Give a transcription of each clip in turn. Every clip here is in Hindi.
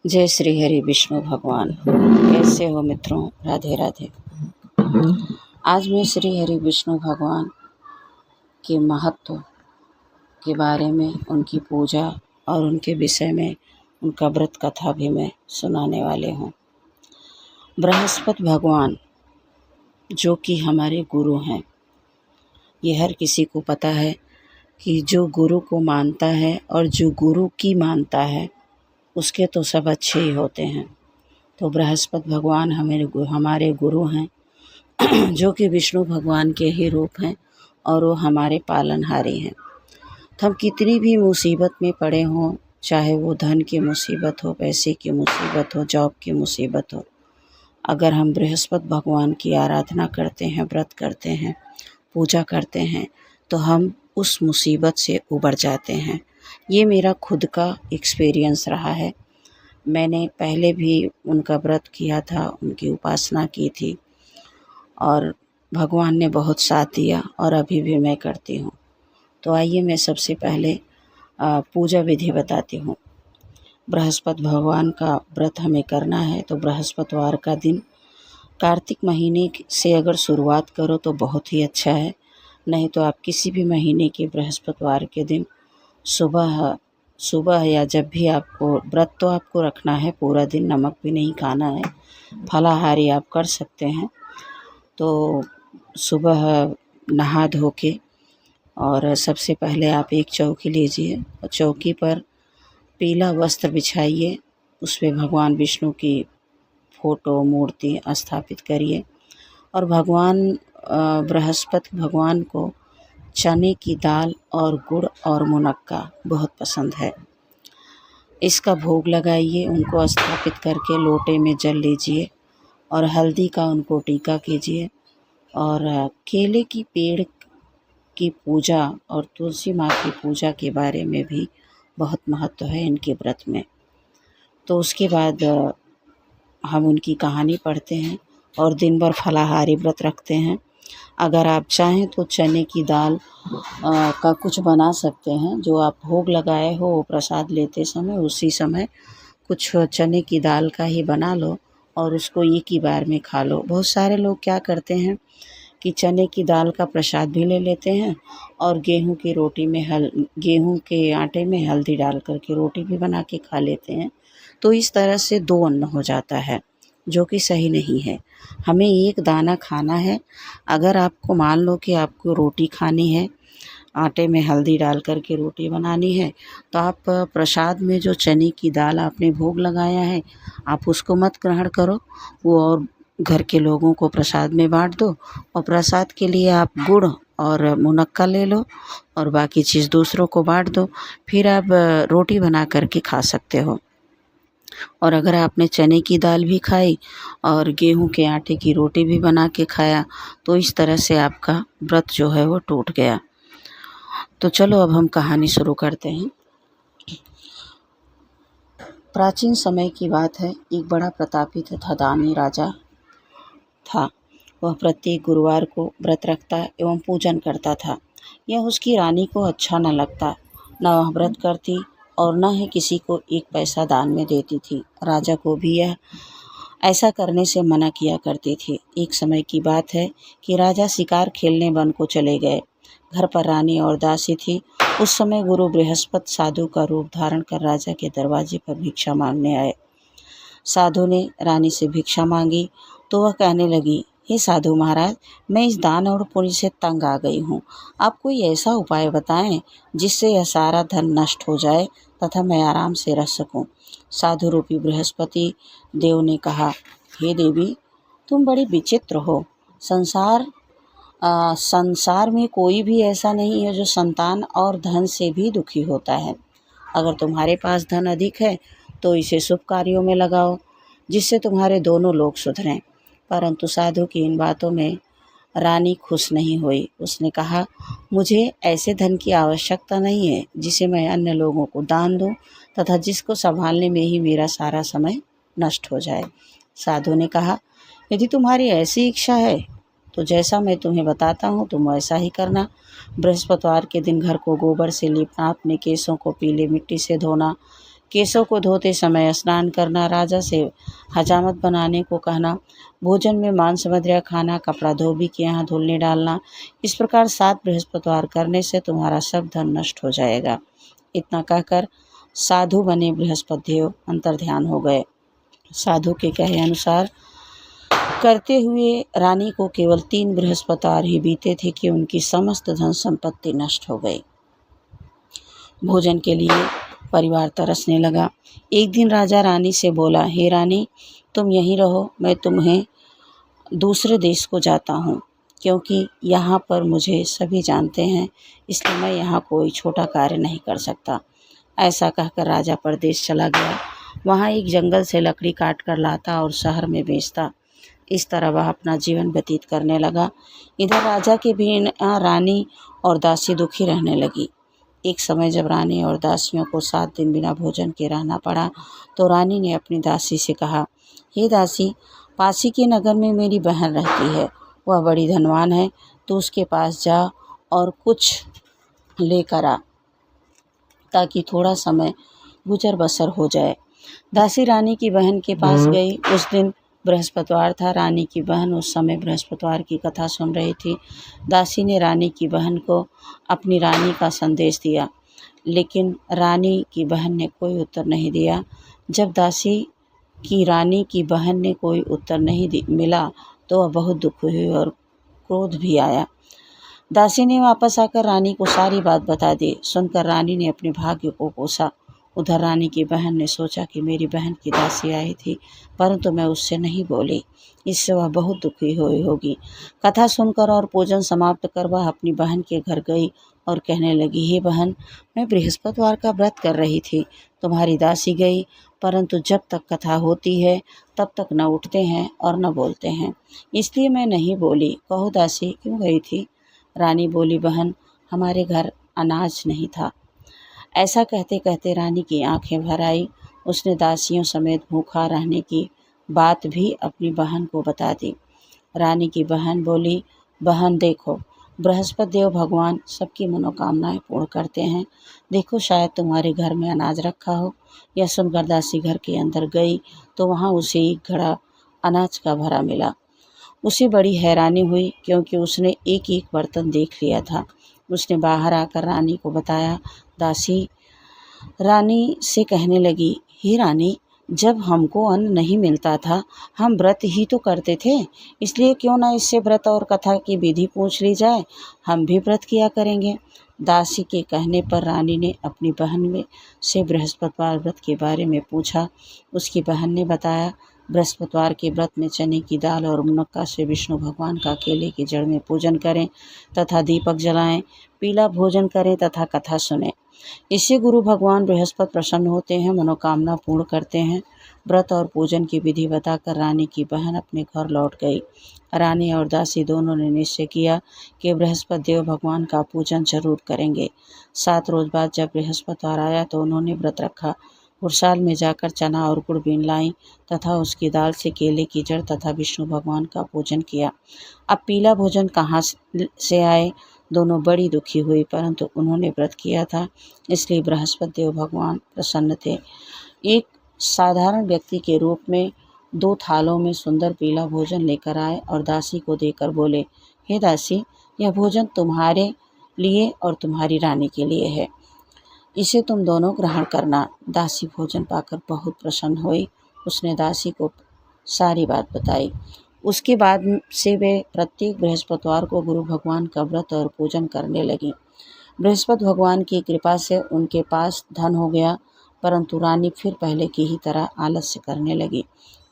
जय श्री हरि विष्णु भगवान। कैसे हो मित्रों? राधे राधे। आज मैं श्री हरि विष्णु भगवान के महत्व के बारे में, उनकी पूजा और उनके विषय में उनका व्रत कथा भी मैं सुनाने वाले हूँ। बृहस्पति भगवान जो कि हमारे गुरु हैं, ये हर किसी को पता है कि जो गुरु को मानता है और जो गुरु की मानता है उसके तो सब अच्छे ही होते हैं। तो बृहस्पति भगवान हमारे गुरु हैं जो कि विष्णु भगवान के ही रूप हैं और वो हमारे पालनहारी हैं। तो हम कितनी भी मुसीबत में पड़े हों, चाहे वो धन की मुसीबत हो, पैसे की मुसीबत हो, जॉब की मुसीबत हो, अगर हम बृहस्पति भगवान की आराधना करते हैं, व्रत करते हैं, पूजा करते हैं, तो हम उस मुसीबत से उबर जाते हैं। ये मेरा खुद का एक्सपीरियंस रहा है। मैंने पहले भी उनका व्रत किया था, उनकी उपासना की थी और भगवान ने बहुत साथ दिया और अभी भी मैं करती हूँ। तो आइए मैं सबसे पहले पूजा विधि बताती हूँ। बृहस्पति भगवान का व्रत हमें करना है तो बृहस्पतिवार का दिन कार्तिक महीने से अगर शुरुआत करो तो बहुत ही अच्छा है। नहीं तो आप किसी भी महीने के बृहस्पतिवार के दिन सुबह या जब भी आपको व्रत तो आपको रखना है, पूरा दिन नमक भी नहीं खाना है, फलाहारी आप कर सकते हैं। तो सुबह नहा धो के और सबसे पहले आप एक चौकी लीजिए और चौकी पर पीला वस्त्र बिछाइए, उसमें भगवान विष्णु की फोटो मूर्ति स्थापित करिए और भगवान बृहस्पति भगवान को चने की दाल और गुड़ और मुनक्का बहुत पसंद है। इसका भोग लगाइए, उनको स्थापित करके लोटे में जल लीजिए और हल्दी का उनको टीका कीजिए। और केले की पेड़ की पूजा और तुलसी माँ की पूजा के बारे में भी बहुत महत्व है इनके व्रत में। तो उसके बाद हम उनकी कहानी पढ़ते हैं और दिन भर फलाहारी व्रत रखते हैं। अगर आप चाहें तो चने की दाल का कुछ बना सकते हैं, जो आप भोग लगाए हो वो प्रसाद लेते समय उसी समय कुछ चने की दाल का ही बना लो और उसको एक ही बार में खा लो। बहुत सारे लोग क्या करते हैं कि चने की दाल का प्रसाद भी ले लेते हैं और गेहूं के आटे में हल्दी डाल करके रोटी भी बना के खा लेते हैं। तो इस तरह से दो अन्न हो जाता है, जो कि सही नहीं है। हमें एक दाना खाना है। अगर आपको मान लो कि आपको रोटी खानी है, आटे में हल्दी डाल करके रोटी बनानी है, तो आप प्रसाद में जो चने की दाल आपने भोग लगाया है आप उसको मत ग्रहण करो, वो और घर के लोगों को प्रसाद में बांट दो और प्रसाद के लिए आप गुड़ और मुनक्का ले लो और बाकी चीज़ दूसरों को बांट दो। फिर आप रोटी बना करके खा सकते हो। और अगर आपने चने की दाल भी खाई और गेहूं के आटे की रोटी भी बना के खाया तो इस तरह से आपका व्रत जो है वो टूट गया। तो चलो अब हम कहानी शुरू करते हैं। प्राचीन समय की बात है। एक बड़ा प्रतापी तथा दानी राजा था। वह प्रत्येक गुरुवार को व्रत रखता एवं पूजन करता था। यह उसकी रानी को अच्छा न लगता। न वह व्रत करती और न ही किसी को एक पैसा दान में देती थी। राजा को भी यह ऐसा करने से मना किया करती थी। एक समय की बात है कि राजा शिकार खेलने वन को चले गए। घर पर रानी और दासी थी। उस समय गुरु बृहस्पति साधु का रूप धारण कर राजा के दरवाजे पर भिक्षा मांगने आए। साधु ने रानी से भिक्षा मांगी तो वह कहने लगी, हे साधु महाराज, मैं इस दान और पुण्य से तंग आ गई हूँ। आप कोई ऐसा उपाय बताएं जिससे यह सारा धन नष्ट हो जाए तथा मैं आराम से रह सकूं। साधु रूपी बृहस्पति देव ने कहा, हे देवी, तुम बड़ी विचित्र हो। संसार में कोई भी ऐसा नहीं है जो संतान और धन से भी दुखी होता है। अगर तुम्हारे पास धन अधिक है तो इसे शुभ कार्यों में लगाओ जिससे तुम्हारे दोनों लोग सुधरें। परंतु साधु की इन बातों में रानी खुश नहीं हुई। उसने कहा, मुझे ऐसे धन की आवश्यकता नहीं है जिसे मैं अन्य लोगों को दान दूं तथा जिसको संभालने में ही मेरा सारा समय नष्ट हो जाए। साधु ने कहा, यदि तुम्हारी ऐसी इच्छा है तो जैसा मैं तुम्हें बताता हूँ तुम वैसा ही करना। बृहस्पतिवार के दिन घर को गोबर से लीपना, अपने केसों को पीले मिट्टी से धोना, केशों को धोते समय स्नान करना, राजा से हजामत बनाने को कहना, भोजन में मांस मदिरा खाना, कपड़ा धोबी के यहाँ धुलने डालना। इस प्रकार 7 बृहस्पतिवार करने से तुम्हारा सब धन नष्ट हो जाएगा। इतना कहकर साधु बने बृहस्पति देव अंतर्ध्यान हो गए। साधु के कहे अनुसार करते हुए रानी को केवल 3 बृहस्पतिवार ही बीते थे कि उनकी समस्त धन संपत्ति नष्ट हो गई। भोजन के लिए परिवार तरसने लगा। एक दिन राजा रानी से बोला, हे रानी, तुम यहीं रहो, मैं तुम्हें दूसरे देश को जाता हूँ, क्योंकि यहाँ पर मुझे सभी जानते हैं, इसलिए मैं यहाँ कोई छोटा कार्य नहीं कर सकता। ऐसा कहकर राजा परदेश चला गया। वहाँ एक जंगल से लकड़ी काट कर लाता और शहर में बेचता। इस तरह वह अपना जीवन व्यतीत करने लगा। इधर राजा के बिना रानी और दासी दुखी रहने लगी। एक समय जब रानी और दासियों को 7 दिन बिना भोजन के रहना पड़ा, तो रानी ने अपनी दासी से कहा, हे दासी, पासी के नगर में मेरी बहन रहती है, वह बड़ी धनवान है, तो उसके पास जा और कुछ लेकर आ, ताकि थोड़ा समय गुजर बसर हो जाए। दासी रानी की बहन के पास गई। उस दिन बृहस्पतिवार था। रानी की बहन उस समय बृहस्पतिवार की कथा सुन रही थी। दासी ने रानी की बहन को अपनी रानी का संदेश दिया, लेकिन रानी की बहन ने कोई उत्तर नहीं दिया। जब दासी की रानी की बहन ने कोई उत्तर नहीं मिला, तो वह बहुत दुखी हुई और क्रोध भी आया। दासी ने वापस आकर रानी को सारी बात बता दी। सुनकर रानी ने अपने भाग्य को कोसा। उधर रानी की बहन ने सोचा कि मेरी बहन की दासी आई थी, परंतु मैं उससे नहीं बोली, इससे वह बहुत दुखी हुई होगी। कथा सुनकर और पूजन समाप्त कर वह अपनी बहन के घर गई और कहने लगी, हे बहन, मैं बृहस्पतिवार का व्रत कर रही थी, तुम्हारी दासी गई, परंतु जब तक कथा होती है तब तक न उठते हैं और न बोलते हैं, इसलिए मैं नहीं बोली। कहो दासी, क्यों गई थी? रानी बोली, बहन, हमारे घर अनाज नहीं था। ऐसा कहते कहते रानी की आंखें भर आई। उसने दासियों समेत भूखा रहने की बात भी अपनी बहन को बता दी। रानी की बहन बोली, बहन देखो, बृहस्पति देव भगवान सबकी मनोकामनाएं पूर्ण करते हैं। देखो, शायद तुम्हारे घर में अनाज रखा हो। यह सुनकर दासी घर के अंदर गई तो वहाँ उसे एक घड़ा अनाज का भरा मिला। उसे बड़ी हैरानी हुई, क्योंकि उसने एक एक बर्तन देख लिया था। उसने बाहर आकर रानी को बताया। दासी रानी से कहने लगी, हे रानी, जब हमको अन्न नहीं मिलता था, हम व्रत ही तो करते थे, इसलिए क्यों ना इससे व्रत और कथा की विधि पूछ ली जाए, हम भी व्रत किया करेंगे। दासी के कहने पर रानी ने अपनी बहन में से बृहस्पतिवार व्रत के बारे में पूछा। उसकी बहन ने बताया, बृहस्पतिवार के व्रत में चने की दाल और मुनक्का से विष्णु भगवान का केले की जड़ में पूजन करें तथा दीपक जलाएं, पीला भोजन करें तथा कथा सुनें। इससे गुरु भगवान बृहस्पति प्रसन्न होते हैं, मनोकामना पूर्ण करते हैं। व्रत और पूजन की विधि बताकर रानी की बहन अपने घर लौट गई। रानी और दासी दोनों ने निश्चय किया कि बृहस्पति देव भगवान का पूजन जरूर करेंगे। 7 रोज बाद जब बृहस्पतिवार आया तो उन्होंने व्रत रखा। घुड़साल में जाकर चना और गुड़ बीन लाई तथा उसकी दाल से केले की जड़ तथा विष्णु भगवान का पूजन किया। अब पीला भोजन कहाँ से आए? दोनों बड़ी दुखी हुई, परंतु उन्होंने व्रत किया था, इसलिए बृहस्पति देव भगवान प्रसन्न थे। एक साधारण व्यक्ति के रूप में 2 थालों में सुंदर पीला भोजन लेकर आए और दासी को देकर बोले, हे दासी, यह भोजन तुम्हारे लिए और तुम्हारी रानी के लिए है, इसे तुम दोनों ग्रहण करना। दासी भोजन पाकर बहुत प्रसन्न हुई। उसने दासी को सारी बात बताई। उसके बाद से वे प्रत्येक बृहस्पतिवार को गुरु भगवान का व्रत और पूजन करने लगी। बृहस्पति भगवान की कृपा से उनके पास धन हो गया, परंतु रानी फिर पहले की ही तरह आलस्य करने लगी।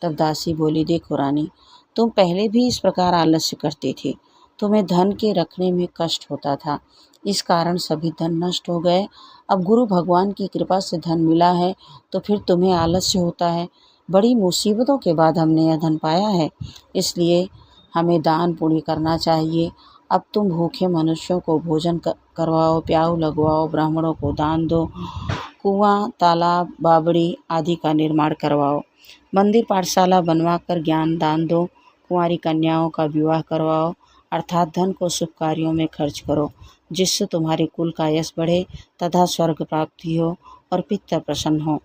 तब दासी बोली, देखो रानी, तुम पहले भी इस प्रकार आलस्य करती थी, तुम्हें धन के रखने में कष्ट होता था, इस कारण सभी धन नष्ट हो गए। अब गुरु भगवान की कृपा से धन मिला है तो फिर तुम्हें आलस्य होता है। बड़ी मुसीबतों के बाद हमने यह धन पाया है, इसलिए हमें दान पुण्य करना चाहिए। अब तुम भूखे मनुष्यों को भोजन करवाओ, प्याऊ लगवाओ, ब्राह्मणों को दान दो, कुआं, तालाब, बावड़ी आदि का निर्माण करवाओ, मंदिर पाठशाला बनवाकर ज्ञान दान दो, कुंवारी कन्याओं का विवाह करवाओ, अर्थात धन को शुभ कार्यों में खर्च करो, जिससे तुम्हारे कुल का यश बढ़े तथा स्वर्ग प्राप्ति हो और पितर प्रसन्न हो।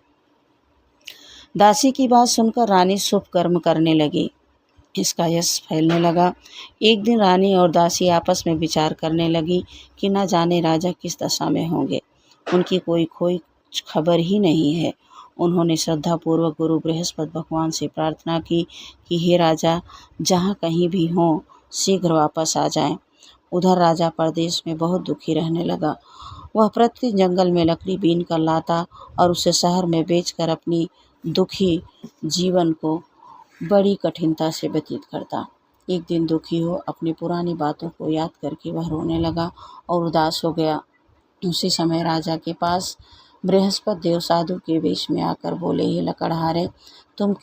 दासी की बात सुनकर रानी शुभ कर्म करने लगी, इसका यश फैलने लगा। एक दिन रानी और दासी आपस में विचार करने लगी कि न जाने राजा किस दशा में होंगे, उनकी कोई खबर ही नहीं है। उन्होंने श्रद्धापूर्वक गुरु बृहस्पति भगवान से प्रार्थना की कि हे राजा, जहाँ कहीं भी हों शीघ्र वापस आ जाएं। उधर राजा परदेश में बहुत दुखी रहने लगा। वह प्रतिदिन जंगल में लकड़ी बीन कर लाता और उसे शहर में बेचकर अपनी दुखी जीवन को बड़ी कठिनता से व्यतीत करता। एक दिन दुखी हो अपनी पुरानी बातों को याद करके वह रोने लगा और उदास हो गया। उसी समय राजा के पास बृहस्पति देव साधु के वेश में आकर बोले, हे लकड़हारे, तुम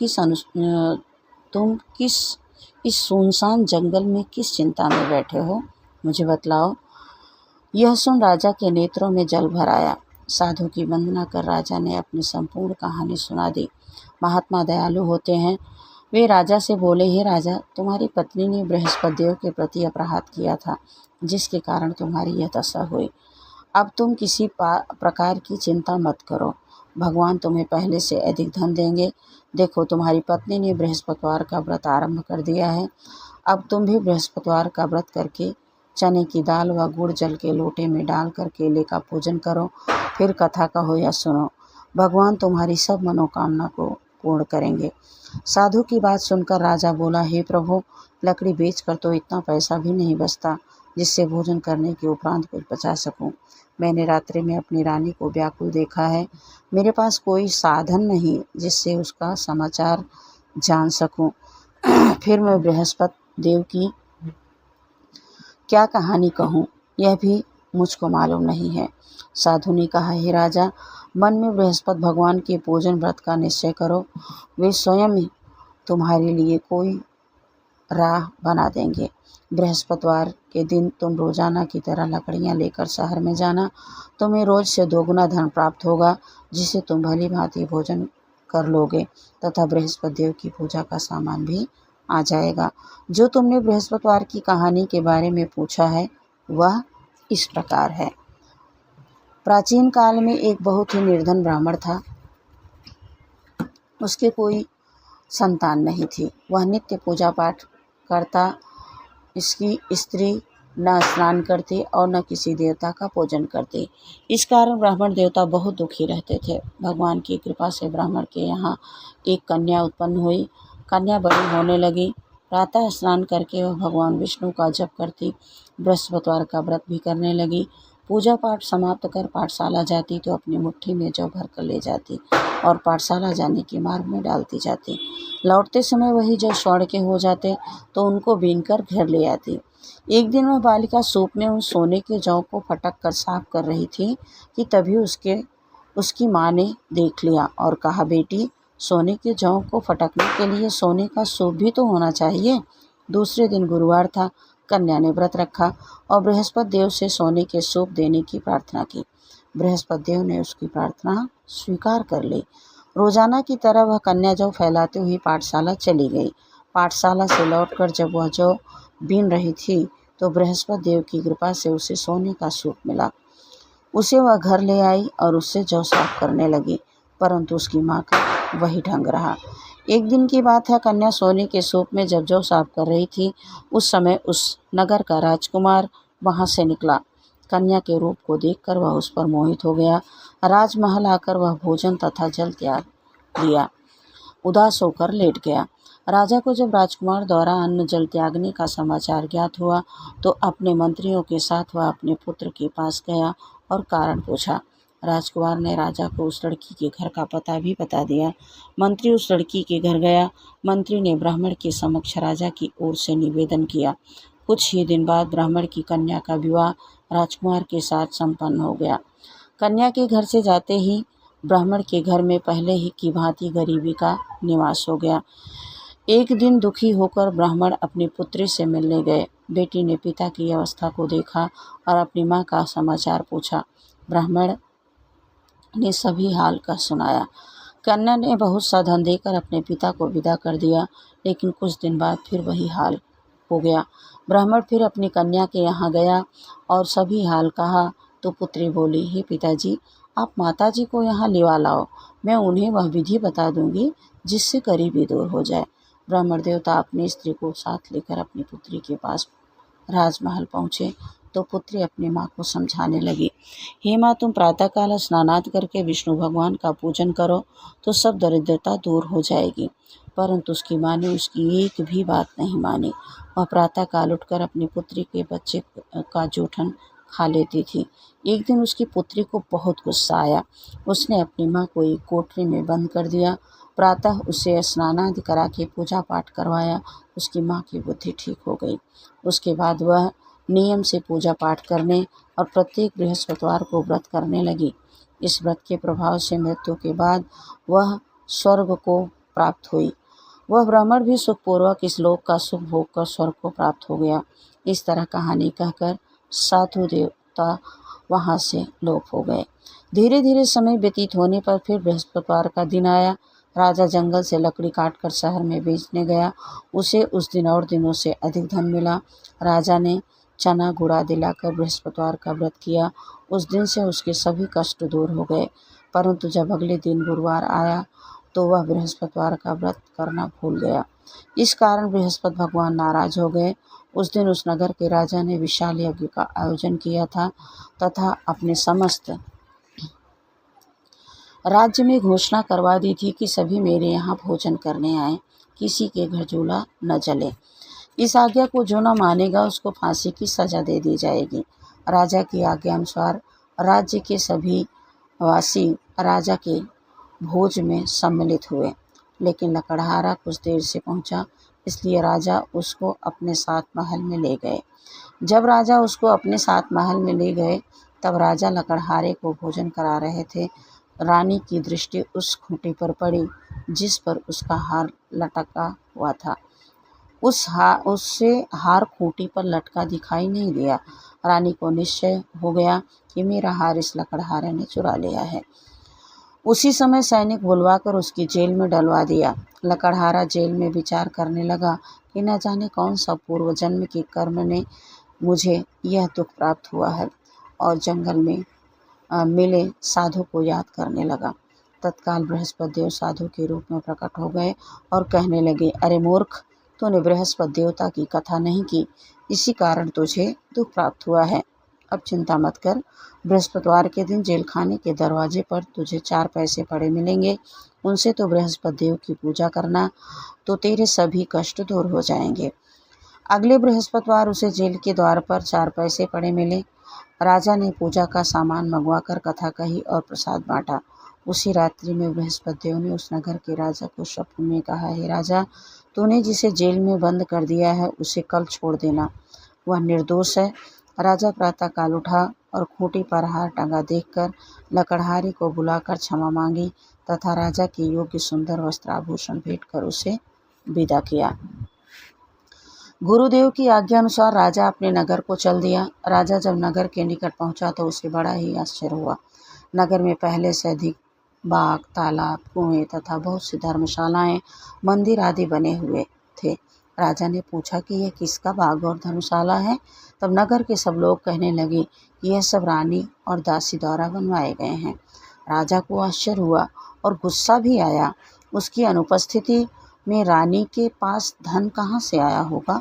किस इस सुनसान जंगल में किस चिंता में बैठे हो, मुझे बतलाओ। यह सुन राजा के नेत्रों में जल भर आया। साधु की वंदना कर राजा ने अपनी संपूर्ण कहानी सुना दी। महात्मा दयालु होते हैं। वे राजा से बोले, हे राजा, तुम्हारी पत्नी ने बृहस्पति देव के प्रति अपराध किया था, जिसके कारण तुम्हारी यह दशा हुई। अब तुम किसी प्रकार की चिंता मत करो, भगवान तुम्हें पहले से अधिक धन देंगे। देखो, तुम्हारी पत्नी ने बृहस्पतिवार का व्रत आरंभ कर दिया है। अब तुम भी बृहस्पतिवार का व्रत करके चने की दाल व गुड़ जल के लोटे में डालकर केले का पूजन करो, फिर कथा कहो या सुनो। भगवान तुम्हारी सब मनोकामना को पूर्ण करेंगे। साधु की बात सुनकर राजा बोला, हे प्रभु, लकड़ी बेचकर तो इतना पैसा भी नहीं बचता जिससे भोजन करने के उपरांत कुछ बचा सकूं। मैंने रात्रि में अपनी रानी को व्याकुल देखा है। मेरे पास कोई साधन नहीं जिससे उसका समाचार जान सकूं। फिर मैं बृहस्पति देव की क्या कहानी कहूँ, यह भी मुझको मालूम नहीं है। साधु ने कहा, हे राजा, मन में बृहस्पति भगवान के पूजन व्रत का निश्चय करो। वे स्वयं ही तुम्हारे लिए कोई राह बना देंगे। बृहस्पतिवार के दिन तुम रोजाना की तरह लकड़ियाँ लेकर शहर में जाना। तुम्हें रोज से दोगुना धन प्राप्त होगा, जिसे तुम भली भांति भोजन कर लोगे तथा बृहस्पति देव की पूजा का सामान भी आ जाएगा। जो तुमने बृहस्पतिवार की कहानी के बारे में पूछा है वह इस प्रकार है। प्राचीन काल में एक बहुत ही निर्धन ब्राह्मण था। उसके कोई संतान नहीं थी। वह नित्य पूजा पाठ करता। इसकी स्त्री न स्नान करती और न किसी देवता का पूजन करती। इस कारण ब्राह्मण देवता बहुत दुखी रहते थे। भगवान की कृपा से ब्राह्मण के यहाँ एक कन्या उत्पन्न हुई। कन्या बड़ी होने लगी। प्रातः स्नान करके वह भगवान विष्णु का जप करती, बृहस्पतिवार का व्रत भी करने लगी। पूजा पाठ समाप्त कर पाठशाला जाती तो अपनी मुट्ठी में जौ भर कर ले जाती और पाठशाला जाने के मार्ग में डालती जाती। लौटते समय वही जौ स्वर्ण के हो जाते तो उनको बीनकर घर ले आती। एक दिन वह बालिका सूप में उन सोने के जौ को फटक कर साफ कर रही थी कि तभी उसकी माँ ने देख लिया और कहा, बेटी, सोने के जौ को फटकने के लिए सोने का सूप भी तो होना चाहिए। दूसरे दिन गुरुवार था। कन्या ने व्रत रखा और बृहस्पति देव से सोने के सूप देने की प्रार्थना की। बृहस्पति देव ने उसकी प्रार्थना स्वीकार कर ली। रोजाना की तरह वह कन्या जौ फैलाते हुए पाठशाला चली गई। पाठशाला से लौटकर जब वह जौ बीन रही थी तो बृहस्पति देव की कृपा से उसे सोने का सूप मिला। उसे वह घर ले आई और उससे जौ साफ करने लगी, परंतु उसकी माँ का वही ढंग रहा। एक दिन की बात है, कन्या सोने के सूप में जब जौ साफ कर रही थी, उस समय उस नगर का राजकुमार वहां से निकला। कन्या के रूप को देखकर वह उस पर मोहित हो गया। राजमहल आकर वह भोजन तथा जल त्याग दिया, उदास होकर लेट गया। राजा को जब राजकुमार द्वारा अन्न जल त्यागने का समाचार ज्ञात हुआ तो अपने मंत्रियों के साथ वह अपने पुत्र के पास गया और कारण पूछा। राजकुमार ने राजा को उस लड़की के घर का पता भी बता दिया। मंत्री उस लड़की के घर गया। मंत्री ने ब्राह्मण के समक्ष राजा की ओर से निवेदन किया। कुछ ही दिन बाद ब्राह्मण की कन्या का विवाह राजकुमार के साथ संपन्न हो गया। कन्या के घर से जाते ही ब्राह्मण के घर में पहले ही की भांति गरीबी का निवास हो गया। एक दिन दुखी होकर ब्राह्मण अपनी पुत्री से मिलने गए। बेटी ने पिता की अवस्था को देखा और अपनी माँ का समाचार पूछा। ब्राह्मण ने सभी हाल का सुनाया। कन्या ने बहुत सा धन देकर अपने पिता को विदा कर दिया, लेकिन कुछ दिन बाद फिर वही हाल हो गया। ब्राह्मण फिर अपनी कन्या के यहाँ गया और सभी हाल कहा तो पुत्री बोली, हे पिताजी, आप माताजी को यहाँ लिवा लाओ, मैं उन्हें वह विधि बता दूंगी जिससे गरीबी दूर हो जाए। ब्राह्मण देवता अपनी स्त्री को साथ लेकर अपनी पुत्री के पास राजमहल पहुँचे तो पुत्री अपनी माँ को समझाने लगी, हे माँ, तुम प्रातःकाल स्नानादि करके विष्णु भगवान का पूजन करो तो सब दरिद्रता दूर हो जाएगी। परंतु उसकी माँ ने उसकी एक भी बात नहीं मानी। वह प्रातःकाल उठकर अपनी पुत्री के बच्चे का जूठन खा लेती थी। एक दिन उसकी पुत्री को बहुत गुस्सा आया। उसने अपनी माँ को एक कोठरी में बंद कर दिया। प्रातः उसे स्नानादि करा के पूजा पाठ करवाया। उसकी माँ की बुद्धि ठीक हो गई। उसके बाद वह नियम से पूजा पाठ करने और प्रत्येक बृहस्पतिवार को व्रत करने लगी। इस व्रत के प्रभाव से मृत्यु के बाद वह स्वर्ग को प्राप्त हुई। वह ब्राह्मण भी सुखपूर्वक इस लोक का सुख भोग कर स्वर्ग को प्राप्त हो गया। इस तरह कहानी कहकर साधु देवता वहाँ से लोप हो गए। धीरे धीरे समय व्यतीत होने पर फिर बृहस्पतिवार का दिन आया। राजा जंगल से लकड़ी काटकर शहर में बेचने गया। उसे उस दिन और दिनों से अधिक धन मिला। राजा ने चना गुड़ा दिलाकर बृहस्पतिवार का व्रत किया। उस दिन से उसके सभी कष्ट दूर हो गए। परंतु जब अगले दिन गुरुवार आया तो वह बृहस्पतिवार का व्रत करना भूल गया। इस कारण बृहस्पति भगवान नाराज हो गए। उस दिन उस नगर के राजा ने विशाल यज्ञ का आयोजन किया था तथा अपने समस्त राज्य में घोषणा करवा दी थी कि सभी मेरे यहाँ भोजन करने आए, किसी के घर चूल्हा न जले। इस आज्ञा को जो न मानेगा उसको फांसी की सजा दे दी जाएगी। राजा की आज्ञा अनुसार राज्य के सभी वासी राजा के भोज में सम्मिलित हुए, लेकिन लकड़हारा कुछ देर से पहुंचा, इसलिए राजा उसको अपने साथ महल में ले गए। जब राजा उसको अपने साथ महल में ले गए तब राजा लकड़हारे को भोजन करा रहे थे। रानी की दृष्टि उस खूंटी पर पड़ी जिस पर उसका हार लटका हुआ था। उससे हार खूंटी पर लटका दिखाई नहीं दिया। रानी को निश्चय हो गया कि मेरा हार इस लकड़हारे ने चुरा लिया है। उसी समय सैनिक बुलवाकर उसकी जेल में डलवा दिया। लकड़हारा जेल में विचार करने लगा कि न जाने कौन सा पूर्व जन्म के कर्म ने मुझे यह दुख प्राप्त हुआ है, और जंगल में मिले साधु को याद करने लगा। तत्काल बृहस्पति देव साधु के रूप में प्रकट हो गए और कहने लगे, अरे मूर्ख, तूने बृहस्पति देवता की कथा नहीं की, इसी कारण तुझे दुख प्राप्त हुआ है। अब चिंता मत कर, बृहस्पतिवार के दिन जेल खाने के दरवाजे पर तुझे 4 पैसे पड़े मिलेंगे। उनसे तो बृहस्पति देव की पूजा करना, तो तेरे सभी कष्ट दूर हो जाएंगे। अगले बृहस्पतिवार उसे जेल के द्वार पर 4 पैसे पड़े मिले। राजा ने पूजा का सामान मंगवाकर कथा कही और प्रसाद बांटा। उसी रात्रि में बृहस्पति देव ने उस नगर के राजा को स्वप्न में कहा, हे राजा, तूने जिसे जेल में बंद कर दिया है उसे कल छोड़ देना, वह निर्दोष है। राजा प्रातःकाल उठा और खूंटी पर हार टंगा देखकर लकड़हारे को बुलाकर क्षमा मांगी तथा राजा के योग्य सुंदर वस्त्राभूषण भेंट कर उसे विदा किया। गुरुदेव की आज्ञा अनुसार राजा अपने नगर को चल दिया। राजा जब नगर के निकट पहुंचा तो उसे बड़ा ही आश्चर्य हुआ। नगर में पहले से अधिक बाग, तालाब, कुएं तथा बहुत सी धर्मशालाएं, मंदिर आदि बने हुए थे। राजा ने पूछा कि यह किसका बाग और धर्मशाला है? तब नगर के सब लोग कहने लगे कि यह सब रानी और दासी द्वारा बनवाए गए हैं। राजा को आश्चर्य हुआ और गुस्सा भी आया। उसकी अनुपस्थिति में रानी के पास धन कहाँ से आया होगा?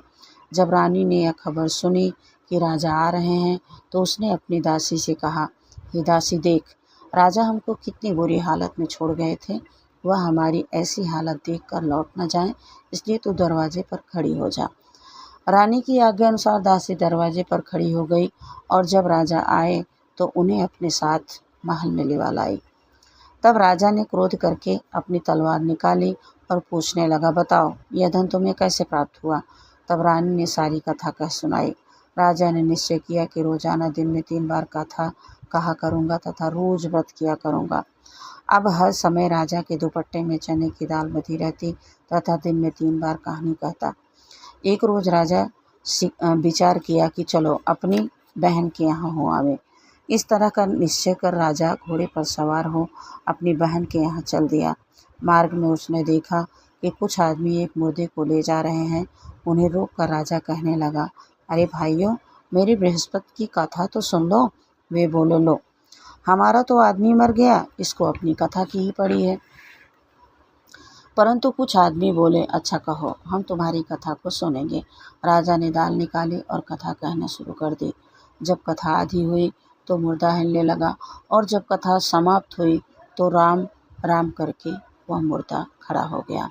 जब रानी ने यह खबर सुनी कि राजा आ रहे हैं तो उसने अपनी दासी से कहा, हे दासी, देख, राजा हमको कितनी बुरी हालत में छोड़ गए थे। वह हमारी ऐसी हालत देखकर लौट न जाएं, इसलिए तू दरवाजे पर खड़ी हो जा। रानी की आज्ञा अनुसार दासी दरवाजे पर खड़ी हो गई और जब राजा आए तो उन्हें अपने साथ महल में लिवा लाई। तब राजा ने क्रोध करके अपनी तलवार निकाली और पूछने लगा, बताओ, यह धन तुम्हें कैसे प्राप्त हुआ? तब रानी ने सारी कथा कह सुनाई। राजा ने निश्चय किया कि रोजाना दिन में 3 बार कथा कहा करूँगा तथा रोज व्रत किया करूँगा। अब हर समय राजा के दुपट्टे में चने की दाल बधी रहती तथा दिन में 3 बार कहानी कहता। एक रोज राजा विचार किया कि चलो अपनी बहन के यहाँ हो आवे। इस तरह का निश्चय कर राजा घोड़े पर सवार हो अपनी बहन के यहाँ चल दिया। मार्ग में उसने देखा कि कुछ आदमी एक मुर्दे को ले जा रहे हैं। उन्हें रोक कर राजा कहने लगा, अरे भाइयों, मेरी बृहस्पति की कथा तो सुन लो। वे बोले, लो। हमारा तो आदमी मर गया, इसको अपनी कथा की ही पड़ी है। परंतु कुछ आदमी बोले, अच्छा कहो, हम तुम्हारी कथा को सुनेंगे। राजा ने दाल निकाली और कथा कहना शुरू कर दी। जब कथा आधी हुई तो मुर्दा हिलने लगा, और जब कथा समाप्त हुई तो राम राम करके वह मुर्दा खड़ा हो गया।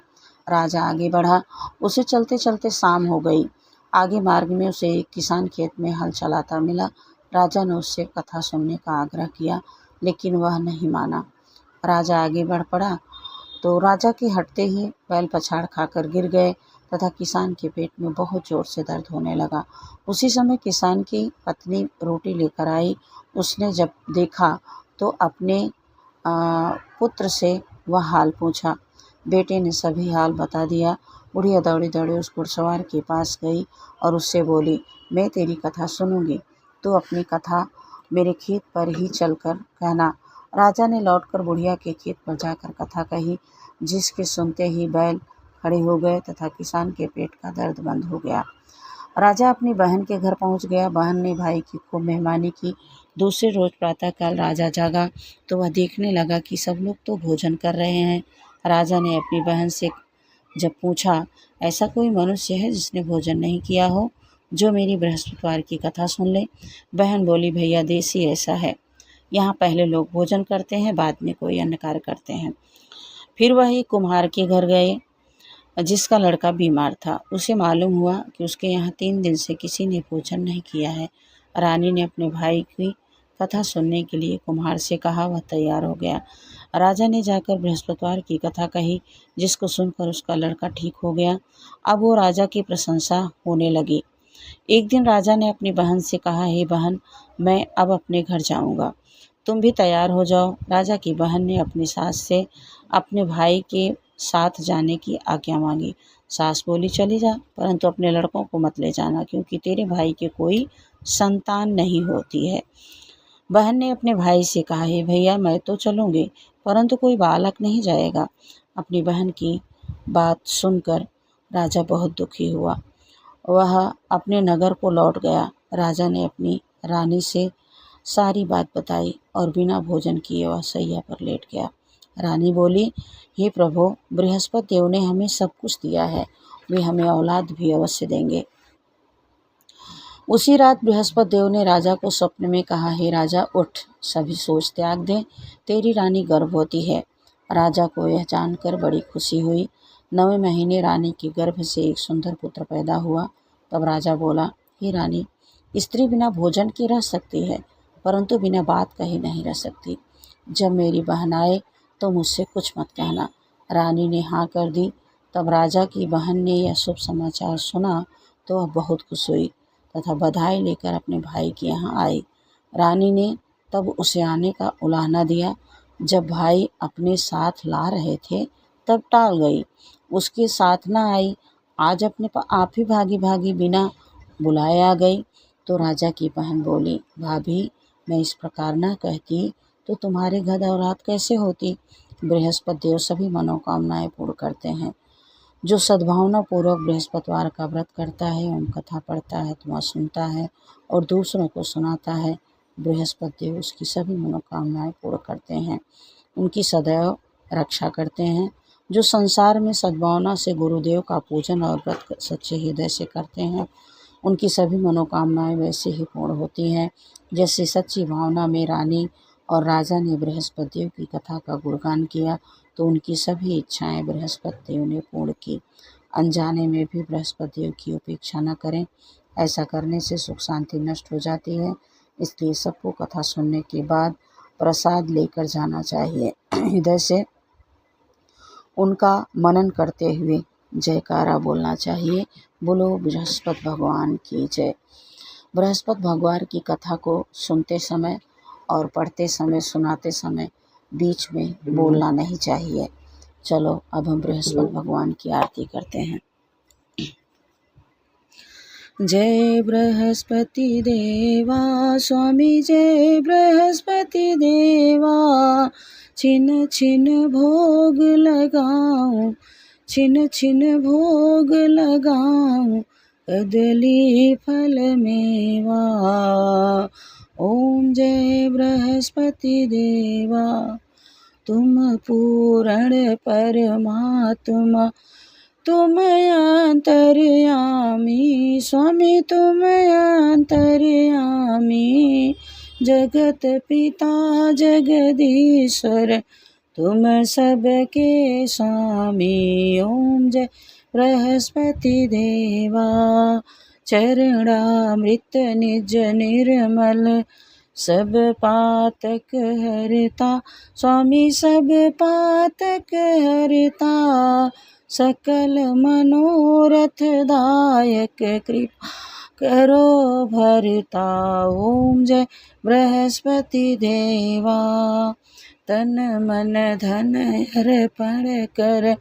राजा आगे बढ़ा। उसे चलते चलते शाम हो गई। आगे मार्ग में उसे एक किसान खेत में हल चलाता मिला। राजा ने उससे कथा सुनने का आग्रह किया, लेकिन वह नहीं माना। राजा आगे बढ़ पड़ा तो राजा के हटते ही बैल पछाड़ खाकर गिर गए तथा किसान के पेट में बहुत जोर से दर्द होने लगा। उसी समय किसान की पत्नी रोटी लेकर आई। उसने जब देखा तो अपने पुत्र से वह हाल पूछा। बेटे ने सभी हाल बता दिया। बुढ़िया दौड़े दौड़े उस घुड़सवार के पास गई और उससे बोली, मैं तेरी कथा सुनूंगी, तू अपनी कथा मेरे खेत पर ही चलकर कहना। राजा ने लौटकर बुढ़िया के खेत पर जाकर कथा कही, जिसके सुनते ही बैल खड़े हो गए तथा किसान के पेट का दर्द बंद हो गया। राजा अपनी बहन के घर पहुंच गया। बहन ने भाई की खूब मेहमानी की। दूसरे रोज प्रातःकाल राजा जागा तो वह देखने लगा कि सब लोग तो भोजन कर रहे हैं। राजा ने अपनी बहन से जब पूछा, ऐसा कोई मनुष्य है जिसने भोजन नहीं किया हो, जो मेरी बृहस्पतिवार की कथा सुन ले? बहन बोली, भैया देसी ऐसा है, यहाँ पहले लोग भोजन करते हैं, बाद में कोई अन्य कार्य करते हैं। फिर वह एक कुम्हार के घर गए जिसका लड़का बीमार था। उसे मालूम हुआ कि उसके यहाँ 3 दिन से किसी ने भोजन नहीं किया है। रानी ने अपने भाई की कथा सुनने के लिए कुम्हार से कहा। वह तैयार हो गया। राजा ने जाकर बृहस्पतिवार की कथा कही, जिसको सुनकर उसका लड़का ठीक हो गया। अब वो राजा की प्रशंसा होने लगी। एक दिन राजा ने अपनी बहन से कहा, हे बहन, मैं अब अपने घर जाऊंगा, तुम भी तैयार हो जाओ। राजा की बहन ने अपनी सास से अपने भाई के साथ जाने की आज्ञा मांगी। सास बोली, चली जा, परंतु अपने लड़कों को मत ले जाना, क्योंकि तेरे भाई के कोई संतान नहीं होती है। बहन ने अपने भाई से कहा, हे भैया, मैं तो चलूँगी, परंतु कोई बालक नहीं जाएगा। अपनी बहन की बात सुनकर राजा बहुत दुखी हुआ। वह अपने नगर को लौट गया। राजा ने अपनी रानी से सारी बात बताई और बिना भोजन किए वह सैया पर लेट गया। रानी बोली, हे प्रभु, बृहस्पति देव ने हमें सब कुछ दिया है, वे हमें औलाद भी अवश्य देंगे। उसी रात बृहस्पति देव ने राजा को स्वप्न में कहा, हे राजा, उठ, सभी सोच त्याग दे, तेरी रानी गर्भवती है। राजा को यह जानकर बड़ी खुशी हुई। 9वें महीने रानी के गर्भ से एक सुंदर पुत्र पैदा हुआ। तब राजा बोला, हे रानी, स्त्री बिना भोजन के रह सकती है, परंतु बिना बात कहे नहीं रह सकती। जब मेरी बहन आए तो मुझसे कुछ मत कहना। रानी ने हाँ कर दी। तब राजा की बहन ने यह शुभ समाचार सुना तो वह बहुत खुश हुई तथा बधाई लेकर अपने भाई के यहाँ आई। रानी ने तब उसे आने का उलाहना दिया। जब भाई अपने साथ ला रहे थे तब टाल गई, उसके साथ न आई। आज अपने आप ही भागी भागी बिना बुलाए आ गई। तो राजा की बहन बोली, भाभी, मैं इस प्रकार न कहती तो तुम्हारे घर औलाद कैसे होती? बृहस्पति देव सभी मनोकामनाएं पूर्ण करते हैं। जो सद्भावना पूर्वक बृहस्पतिवार का व्रत करता है एवं कथा पढ़ता है, तुम्हें सुनता है और दूसरों को सुनाता है, बृहस्पति देव उसकी सभी मनोकामनाएं पूर्ण करते हैं, उनकी सदैव रक्षा करते हैं। जो संसार में सद्भावना से गुरुदेव का पूजन और व्रत सच्चे हृदय से करते हैं, उनकी सभी मनोकामनाएं वैसे ही पूर्ण होती हैं जैसे सच्ची भावना में रानी और राजा ने बृहस्पति देव की कथा का गुणगान किया तो उनकी सभी इच्छाएं बृहस्पति देव ने पूर्ण की। अनजाने में भी बृहस्पति देव की उपेक्षा न करें, ऐसा करने से सुख शांति नष्ट हो जाती है। इसलिए सबको कथा सुनने के बाद प्रसाद लेकर जाना चाहिए। हृदय से उनका मनन करते हुए जयकारा बोलना चाहिए। बोलो बृहस्पति भगवान की जय। बृहस्पति भगवान की कथा को सुनते समय और पढ़ते समय, सुनाते समय बीच में बोलना नहीं चाहिए। चलो अब हम बृहस्पति भगवान की आरती करते हैं। जय बृहस्पति देवा स्वामी, जय बृहस्पति देवा, छिन छिन भोग लगाऊं, छिन छिन भोग लगाऊं, कदली फल मेवा। ओम जय बृहस्पति देवा, तुम पूर्ण परमात्मा, तुम अंतर्यामी स्वामी, तुम अंतर्यामी, जगत पिता जगदीश्वर, तुम सबके स्वामी। ओम जय बृहस्पति देवा, चरणामृत निज निर्मल, सब पातक हरता स्वामी, सब पातक हरता, सकल मनोरथ दायक, कृपा करो भरता। ओम जय बृहस्पति देवा, तन मन धन अर्पण कर,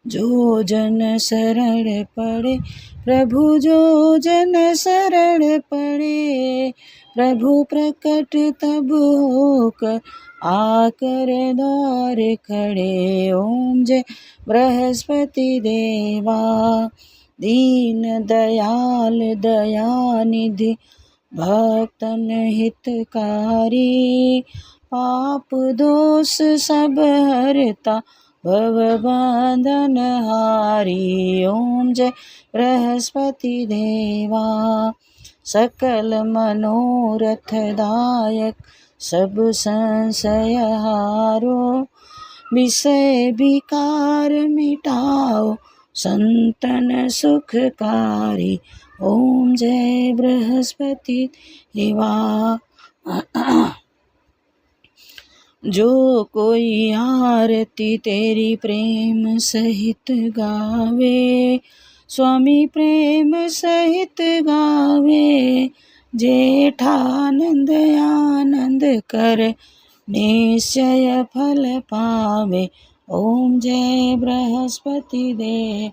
जो जन शरण पड़े प्रभु, जो जन शरण पड़े प्रभु, प्रकट तब होकर आकर द्वार खड़े। ओम जय बृहस्पति देवा, दीन दयाल दयानिधि, भक्तन हितकारी, पाप दोष सब हरता, भव बंधन हारी। ओम जय बृहस्पति देवा, सकल मनोरथ दायक, सब संशय हारो, विषय विकार मिटाओ, संतन सुखकारी। ओम जय बृहस्पति देवा। जो कोई आरती तेरी प्रेम सहित गावे, स्वामी प्रेम सहित गावे, जेठानंद आनंद कर, निश्चय फल पावे। ओम जय बृहस्पति देव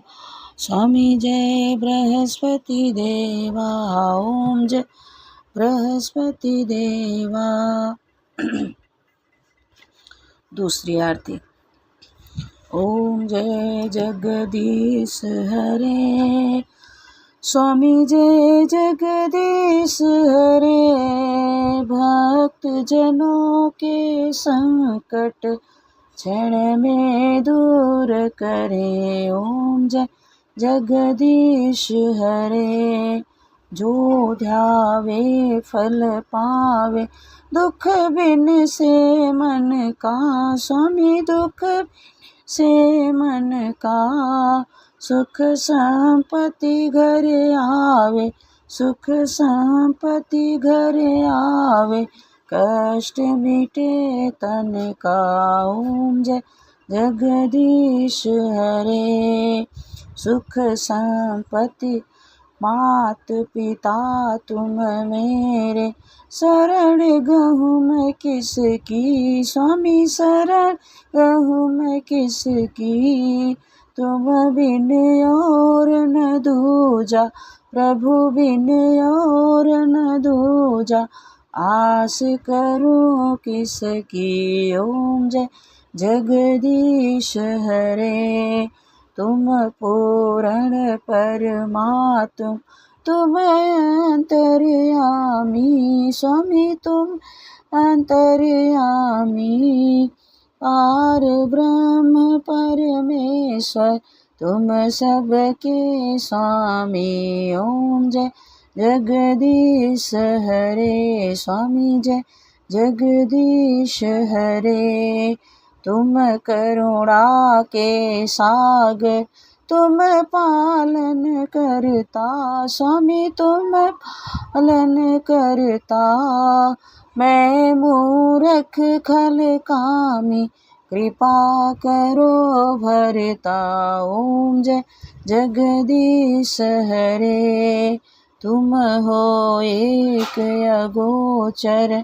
स्वामी, जय बृहस्पति देवा, ओम जय बृहस्पति देवा। दूसरी आरती। ओम जय जगदीश हरे स्वामी, जय जगदीश हरे, भक्त जनों के संकट क्षण में दूर करे। ओम जय जगदीश हरे, जो ध्यावे फल पावे, दुख बिन से मन का स्वामी, दुख से मन का, सुख संपत्ति घर आवे, सुख संपत्ति घर आवे, कष्ट मिटे तन का। ओम जय जगदीश हरे, सुख संपत्ति मात पिता तुम मेरे, शरण गहूँ मैं किसकी स्वामी, शरण गहूँ मैं किसकी, तुम बिन और न दूजा प्रभु, बिन और न दूजा, आस करूं किसकी। ओम जय जगदीश हरे, तुम पूर्ण परमात्मा, तुम अंतर्यामी स्वामी, तुम अंतर्यामी, पार ब्रह्म परमेश्वर, तुम सबके स्वामी। ओम जय जगदीश हरे स्वामी, जय जगदीश हरे, तुम करुणा के सागर, तुम पालन करता स्वामी, तुम पालन करता, मैं मूर्ख खल कामी, कृपा करो भरता। ओम जय जगदीश हरे, तुम हो एक अगोचर,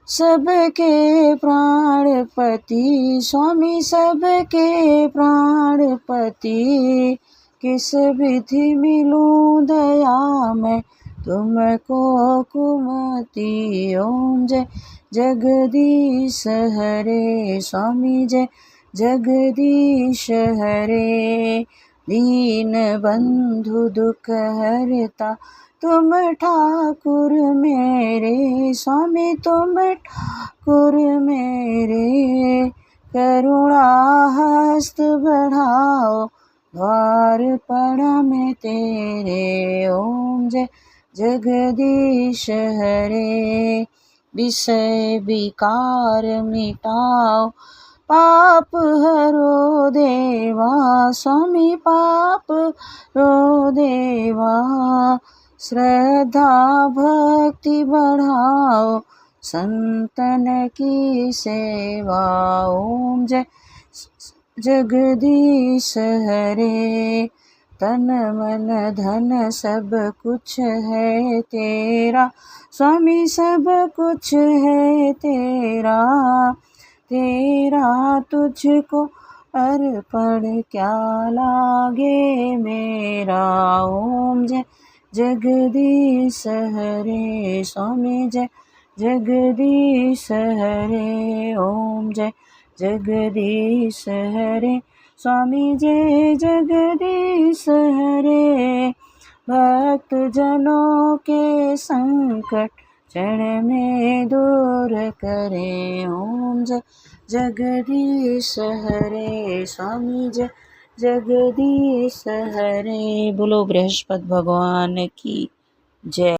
सबके प्राणपति स्वामी, सबके प्राणपति, किस विधि मिलूं दया मैं तुमको कुमति। ओम जय जगदीश हरे स्वामी, जय जगदीश हरे, दीन बंधु दुख हरता तुम ठाकुर मेरे, स्वामी तुम ठाकुर मेरे। करुणा हस्त बढ़ाओ द्वार पड़ा मैं तेरे। ओम जय जगदीश हरे। विषय विकार मिटाओ पाप हरो देवा, स्वामी पाप हरो देवा। श्रद्धा भक्ति बढ़ाओ संतन की सेवा। ओम जय जगदीश हरे। तन मन धन सब कुछ है तेरा, स्वामी सब कुछ है तेरा। तेरा तुझको अर्पण क्या लागे मेरा। ओम जय जगदीश हरे, स्वामी जय जगदीश हरे। ओम जय जगदीश हरे, स्वामी जय जगदीश हरे। भक्त जनों के संकट क्षण में दूर करे। ओम जय जगदीश हरे, स्वामी जय जगदीश हरे। बोलो बृहस्पति भगवान की जय।